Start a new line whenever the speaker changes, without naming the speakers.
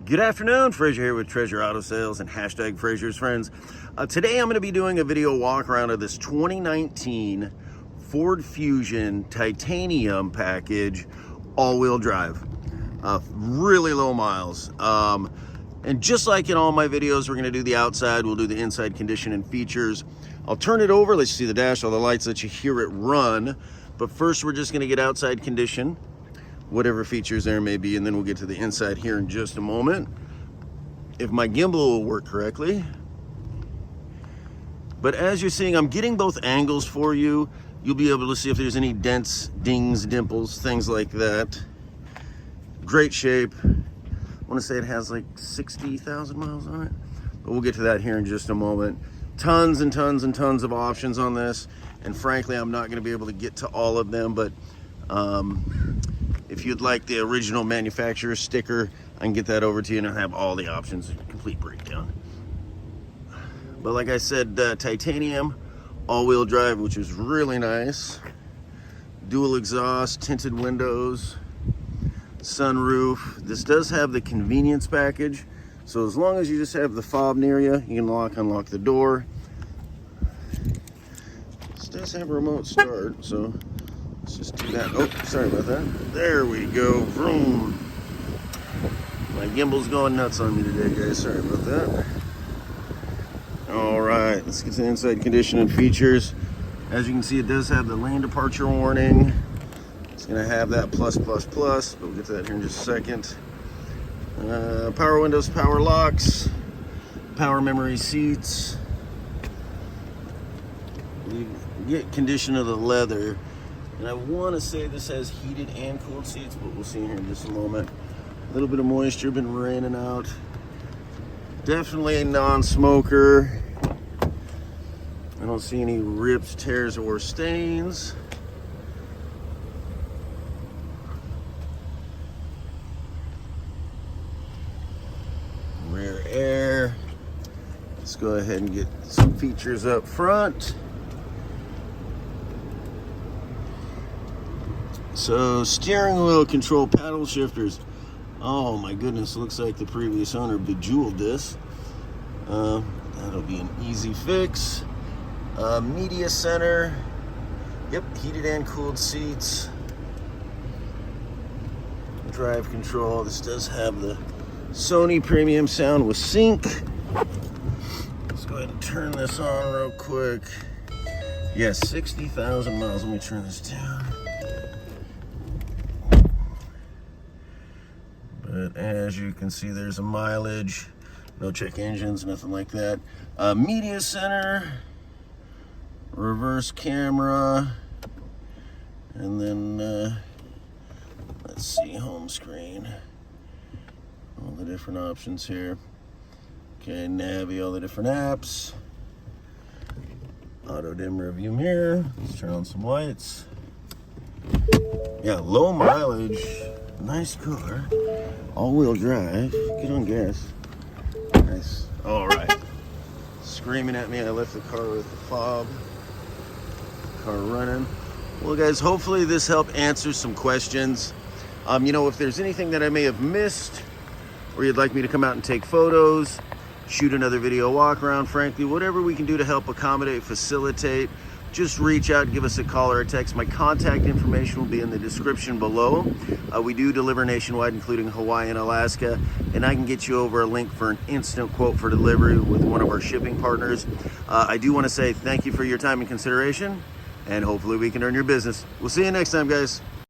Good afternoon, Frazier here with TreasureAutoSales and hashtag Frazier's Friends. Today I'm going to be doing a video walk around of this 2019 Ford Fusion titanium package, all-wheel drive, really low miles. And just like in all my videos, we're going to do the outside, we'll do the inside condition and features. I'll turn it over, let you see the dash, all the lights, let you hear it run. But first we're just going to get outside condition, whatever features there may be, and then we'll get to the inside here in just a moment, if my gimbal will work correctly. But as you're seeing, I'm getting both angles for you. You'll be able to see if there's any dents, dings, dimples, things like that. Great shape. I want to say it has like 60,000 miles on it, but we'll get to that here in just a moment. Tons and tons and tons of options on this, and frankly I'm not going to be able to get to all of them, but if you'd like the original manufacturer sticker, I can get that over to you and I'll have all the options, complete breakdown. But like I said, titanium, all-wheel drive, which is really nice. Dual exhaust, tinted windows, sunroof. This does have the convenience package, so as long as you just have the fob near you, you can unlock the door. This does have a remote start, so let's just do that. Oh, sorry about that. There we go. Vroom. My gimbal's going nuts on me today, guys. Sorry about that. All right, let's get to the inside condition and features. As you can see, it does have the lane departure warning. It's going to have that plus, but we'll get to that here in just a second. Power windows, power locks, power memory seats. You get condition of the leather. And I want to say this has heated and cooled seats, but we'll see here in just a moment. A little bit of moisture, been raining out. Definitely a non-smoker. I don't see any rips, tears, or stains. Rear air. Let's go ahead and get some features up front. So steering wheel control, paddle shifters. Oh my goodness, looks like the previous owner bejeweled this. That'll be an easy fix. Media center. Yep, heated and cooled seats. Drive control. This does have the Sony premium sound with sync. Let's go ahead and turn this on real quick. Yes, 60,000 miles. Let me turn this down. But as you can see, there's a mileage, no check engines, nothing like that. Media center, reverse camera, and then let's see, home screen. All the different options here. Okay, Navi, all the different apps. Auto dim rear view mirror. Let's turn on some lights. Yeah, low mileage, nice car. All-wheel drive, get on gas. Nice. All right. Screaming at me, I left the car with the fob. Car running. Well, guys, hopefully this helped answer some questions. You know, if there's anything that I may have missed, or you'd like me to come out and take photos, shoot another video walk around, frankly, whatever we can do to help accommodate, facilitate, just reach out, give us a call or a text. My contact information will be in the description below. We do deliver nationwide, including Hawaii and Alaska, and I can get you over a link for an instant quote for delivery with one of our shipping partners. I do want to say thank you for your time and consideration, and hopefully we can earn your business. We'll see you next time, guys.